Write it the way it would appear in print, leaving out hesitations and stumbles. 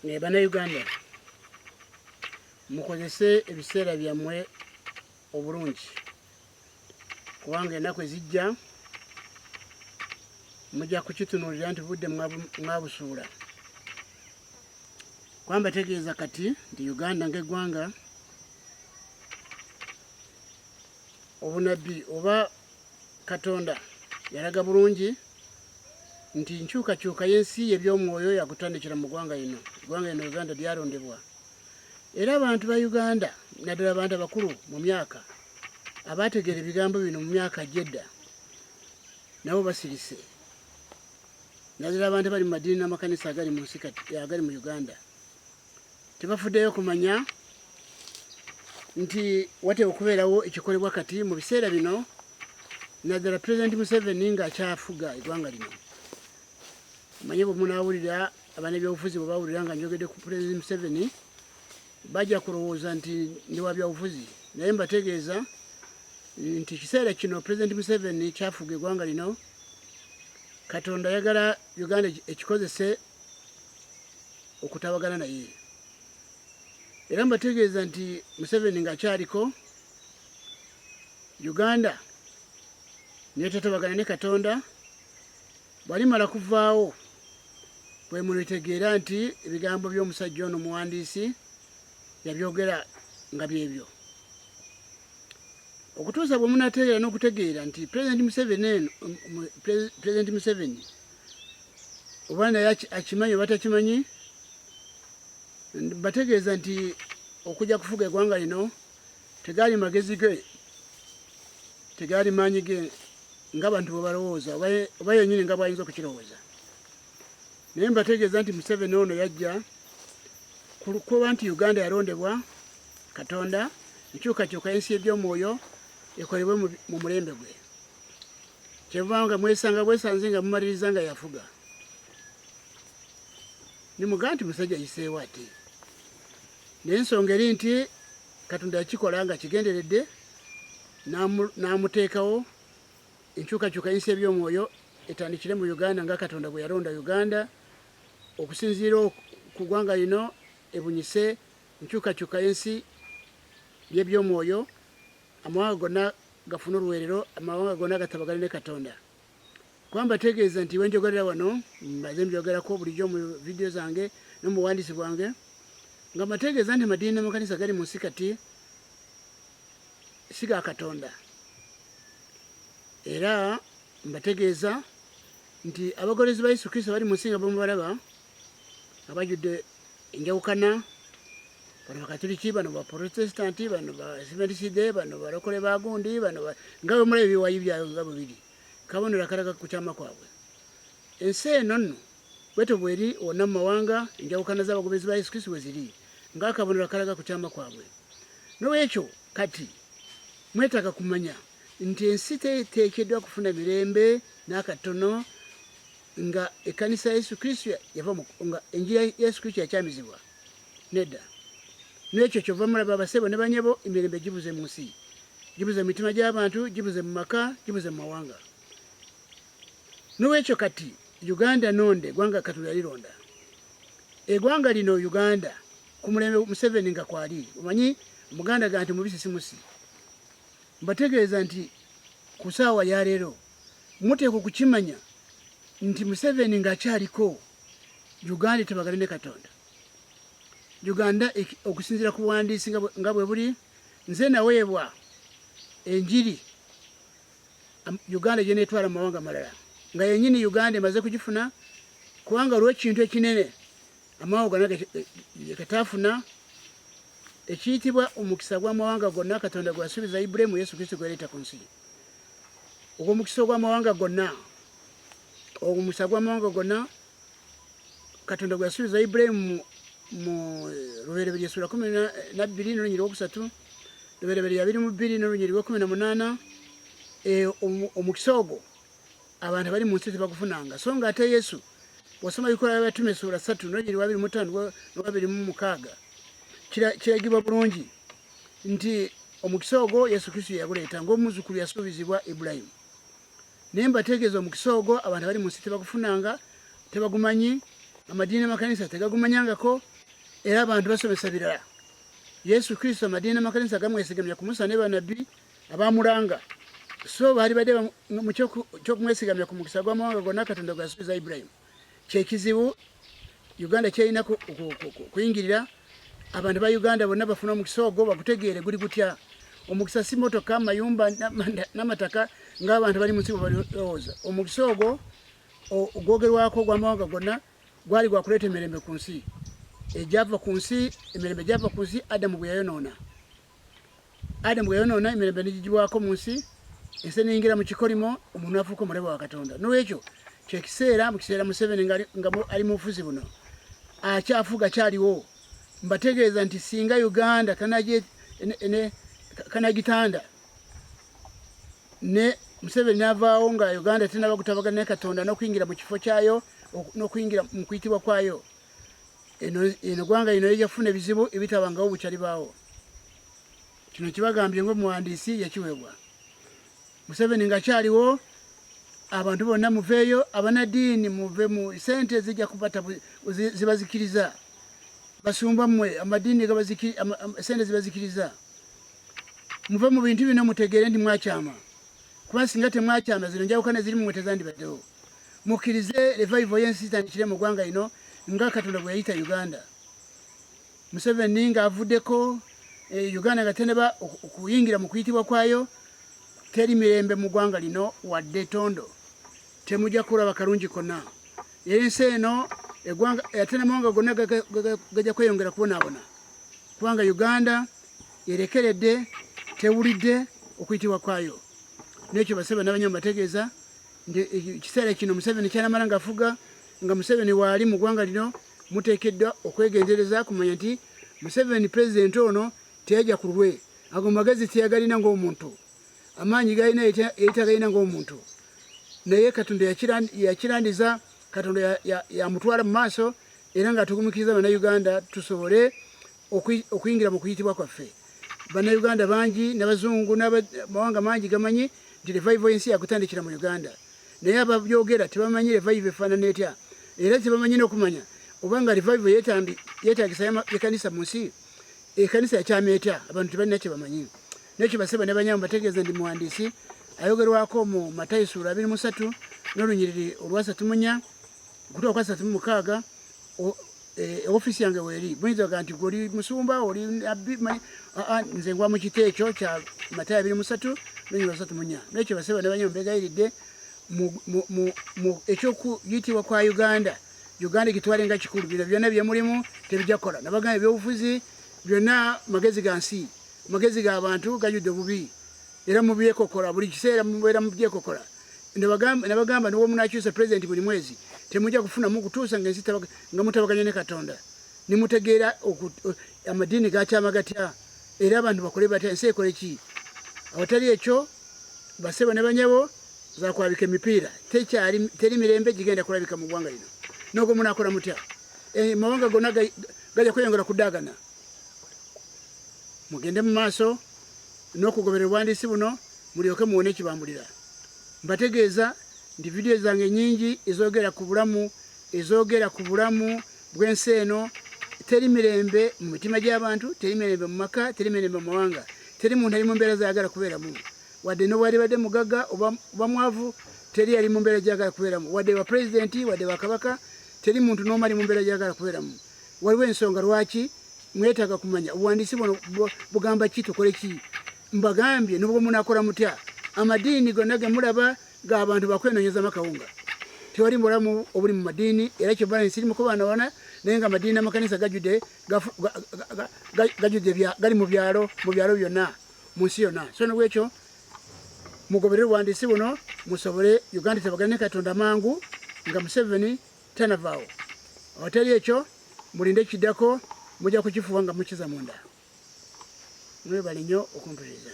Bannayuganda mukozese ebiseera byammwe obulungi kubanga ennaku ezijja mujja kukitunuulira nti budde mwabusuula. Kwamba tegeeza kati nti Uganda ng'eggwanga obunabbi oba Katonda yalaga bulungi nti nkyukakyuka y'ensi eby'omwoyo yakutandikira mu ggwanga lino. Eggwanga lino Uganda lyalondebwa. Era abantu ba Uganda naddala abantu abakulu mu myaka abaategeera ebigambo bino mu myaka gy'edda nabo basirise. Naddala abantu bali mu madiini n'amakanisa agali mu nsi agali mu Uganda tebafuddeyo kumanya nti wateekwa okubeerawo ekikolebwa kati mu biseera bino naddala Pulezidenti Museveni ng'akyafuga eggwanga lino. Manye bwe munaawulira abanebyobufuzi bwe baawulira nga njogedde ku Pulezidenti Museveni bajja kulowooza nti ndi wa byabufuzi, naye mbategeeza nti kiseera kino Pulezidenti Museveni kyafuga eggwanga lino. Katonda ayagala Uganda ekikozese okutabagana naye. Era mbategeeza nti Museveni ng'akyaliko Uganda netetabagana ne Katonda bwalimala kuvaawo bwe mulitegeera nti ebigambo by'omusajja ono muwandiisi yabyogera nga byebyo. Okutuusa bwe munategeera n'okutegeera nti Pulezidenti Museveni oba naye akimanyi oba takimanyi, bategeeza nti okujja kufuga eggwanga lino tegaali magezi ge, tegaali maanyi ge ng'abantu bwe balowooza oba yennyini nga bw'ayinza okukirowooza. Naye mbategeeza nti Museveni ono yajja kuba nti Uganda yalondebwa Katonda enkyukakyuka y'ensi eby'omwoyo ekolebwe mu mulembe gwe. Kyevanga mwesanga bwesanze nga mumaliriza nga yafuga. Nimugaa nti musajja yiseewo ate. Naye ensonga eri nti Katonda yakikola nga kigenderedde n'amuteekawo enkyukakyuka y'ensi eby'omwoyo etandikire mu Uganda nga Katonda bwe yalonda Uganda okusinziira ku ggwanga lino ebunyise enkyukakyuka y'ensi y'eby'omwoyo, amawanga gonna gafuna oluweerero, amawanga gonna gatabagane ne Katonda. Kwamba tegeeza nti wenjogerera wano mbaze mbyogerako bulijjo mu vidiyo zange ne mu buwandiisi bwange nga mbategeeza nti amadiini n'amakanisa gali mu nsi kati si ga Katonda. Era mbategeeza nti abagolezi ba Yesu Kristo bali mu nsi nga bamubalaba abajjudde enjawukana, bano bakatuliki, bano baprotestanti, bano baseventiside, bano balokole bagundi, bano nga bwe mulaba ebiwayi byabwe nga bwe biri, kabonero akalaga ku kyama kwabwe. Ensi eno nno bwetyo bweri wonna mu mawanga enjawukana z'abagobezi ba Yesu Kristo bwe ziri ng'akabonero akalaga ku kyama kwabwe. Noolwekyo kati mwetaaga kumanya nti ensi teteekeddwa kufuna mirembe n'akatono nga ekkanisa ya Yesu Kristo yava nga enjiri ya Yesu Kristo yakyamizibwa. Nedda. N'ekyo kyova mulaba abasebo ne banyebo emirembe gibuze mu nsi, gibuze mu mitima gy'abantu, gibuze mu maka, gibuze mu mawanga. N'olwekyo kati Uganda nonde eggwanga Katonda yalironda. Eggwanga lino Uganda ku mulembe Museveni nga kwali omanyi Muganda ga nti mubisi si musi. Mbategeeza nti ku ssaawa ya leero muteekwa okukimanya nti Museveni ng'akyaliko Uganda tebagale ne Katonda. Uganda okusinziira ku buwandiisi nga bwe buli, nze naweebwa enjiri Uganda gye neetwala mu mawanga malala nga yennyini Uganda emaze kugifuna kubanga olw'ekintu ekinene amawanga gonna getaafuna ekiyitibwa omukisa gw'amawanga gonna Katonda gwe yasuubiza Ibulayimu Yesu Kristo gwe yaleeta ku nsi. Ogwo omukisa gw'amawanga gonna, omukisa gw'amawanga gonna Katonda gwe yasuubiza Ibulayimu mu Lubereberye essula 12 n'olunyiri lwokusatu, Lubereberye 22 n'olunyiri lw'ekiminamunaana. Omukisa ogwo abantu bali mu nsi tebagufunanga, so nga ate Yesu bw'osoma Ebikola by'Abatume essula 3 n'olunyiri lwa 25 n'olwa 26 kiragibwa bulungi nti omukisa ogwo Yesu Kristo yaguleeta ng'omuzzukulu yasuubizibwa Ibulayimu. Naye mbategeeza omukisa ogwo abantu bali mu nsi tebagufunanga, tebagumanyi, amadini amakanisa tegagumanyangako era abantu basomesa birala. Yesu Kristo amadini amakanisa gamwesigamya ku Musa ne bannabbi abamulanga. So bali badde mu kyokumwesigamya ku mukisa gw'amawanga gonna Katonda gwasuubiza Ibrahim. Kyekizibu Uganda kyerina kuyingirira abantu ba Uganda bonna bafuna omukisa ogwo bagutegeere guli gutya. Omukisa si motoka, amayumba n'amataka ng'abantu bali mu nsi balowooza. Omukisa ogwo ogwogerwako gw'amawanga gonna gwali gwa kuleeta emirembe ku nsi. Ejava ku nsi, emirembe gyava ku nsi Adamu bwe yayonoona. Adamu bwe yayonoona emirembe n'igigibwako mu nsi, ensi n'eyingira mu kikolimo, omuntu afuuka omulabe wa Katonda. N'olwekyo kyekiseera mu kiseera Museveni nga ali mu bufuzi buno akyafuga kyaliwo. Mbategeeza nti singa Uganda kanagitanda ne Museveni n'avaawo nga Uganda tenaba kutabagana ne Katonda n'okuyingira mu kifo kyayo n'okuyingira mu kuyitibwa kwayo, eno gwanga lino lijafuna ebizibu ebitabangawo bukyali baawo. Kino kibagambye ng'omuwandiisi yakiweebwa. Museveni nga kyaliwo, abantu bonna muveeyo, abanadiini muve mu sente zijja kubata zibazikiriza. Basumba mmwe amadiini sente zibazikiriza. Muve mu bintu bino mutegeere nti mwakyama. Kuba singa temwakyama zino njawukana ziri mmwe tezandibaddewo. Mukkirize revival y'ensi zitandikire mu ggwanga lino nga Katonda bwe yayita Uganda. Museveni ng'avuddeko Uganda nga teneba okuyingira mu kuyitibwa kwayo, teri mirembe mu ggwanga lino wadde tondo. Temujja kulaba kalungi konna. Ensi eno eggwanga ate n'amawanga gonna gajja kweyongera kubonaabona. Kubanga Uganda yerekeredde, tewulidde okuyitibwa kwayo. N'ekyo basebe n'abanyama bategeeza nti ekiseera kino Museveni kyanamala ng'afuga nga Museveni waali mu ggwanga lino muteekeddwa okwegendereza kumanya nti Museveni pulezidenti ono teyajja ku lulwe. Ago magezi teyagalina ng'omuntu. Amaanyi galina yeyitagalina ng'omuntu. Naye Katonda yakirandiza, Katonda yamutwala mu maaso era ng'atugumikiriza bannayuganda tusobole okuyingira mu kuyitibwa kwaffe. Bannayuganda bangi n'abazungu n'amawanga mangi gamanyi nti revival y'ensi yakutandikira mu Uganda. Naye ababyogera tebamanyi revival efaanana etya. Era tebamanyi n'okumanya obanga revival yeetaagisa ekanisa mu nsi, ekanisa yakyama etya, abantu tebalina kye bamanyi. N'ekyo baseba ne banyama bategeeza ndi muwandiisi ayogerwako mu Matayo ssuula 23 n'olunyiriri olwa 34 okutuuka kwa 36. Ofisi yange weeri muyinza kugaa nti gweoli musumba oli nabbi, nze ngwa mu kito ekyo kya Matayo 23 n'olunyiriri olwa 34. N'ekyo baseba ne banyama begayiridde mu ekyokuyitibwa kwa Uganda gitwale nga kikulu. Bino byonna byemulimu tebijja kukola. Nabagamba ebyobufuzi byonna magezi ga nsi, magezi g'abantu gajjudde bubi era mubyekokola buli kiseera mubeera mubyekokola. Nabagamba niwo munakyusa pulezidenti buli mwezi temujja kufunamu kutuusa ng'ensi nga mutabaganya ne Katonda. Nimutegeera amadiini gakyama gatya era abantu bakole batya, ensi ekole ki. Awatali ekyo basebo ne banyabo zakwabika emipiira, teri mirembe gigenda kulabika mu ggwanga lino. N'ogwo munaakola mutya? Mawanga gonna gajja kweyongera kudaagana. Mugende mu maaso n'okugobera obuwandiisi buno mulyoke muwone ekibambulira. Mbategeeza nti vidiyo zange nyingi ezoogera ku bulamu bw'ensi eno. Teri mirembe mu mitima gy'abantu, teri mirembe mu maka, teri mirembe mu mawanga, teri muntu ali mu mbeera zayagala kubeeramu. Wadde n'obwalibadde mugagga oba mwavu, teri ali mu mbeera gyagala kubeeramu. Wadde wa pulezidenti, wadde wa kabaka, teri muntu n'omu ali mu mbeera gyagala kubeeramu. Waliwo ensonga lwaki mwetaaga kumanya obuwandiisi buno bugamba ki, tukole ki. Mbagambye n'obwo munaakola mutya. Amadiini gonna ge mulaba g'abantu bakwenoonyeza makawunga. Tewali bulamu obuli mu madiini era kyobala ensi eri mu kubaanabaana naye nga amadiini n'amakanisa gajjudde gali mu byalo byonna mu nsi yonna. So n'olwekyo mugoberere obuwandiisi buno musobole Uganda tabagane ne Katonda mangu nga Museveni tanavaawo. Awatali ekyo mulinde kiddako mujja kukifuba nga mukiza munda. Mwebale nnyo okumpuliriza.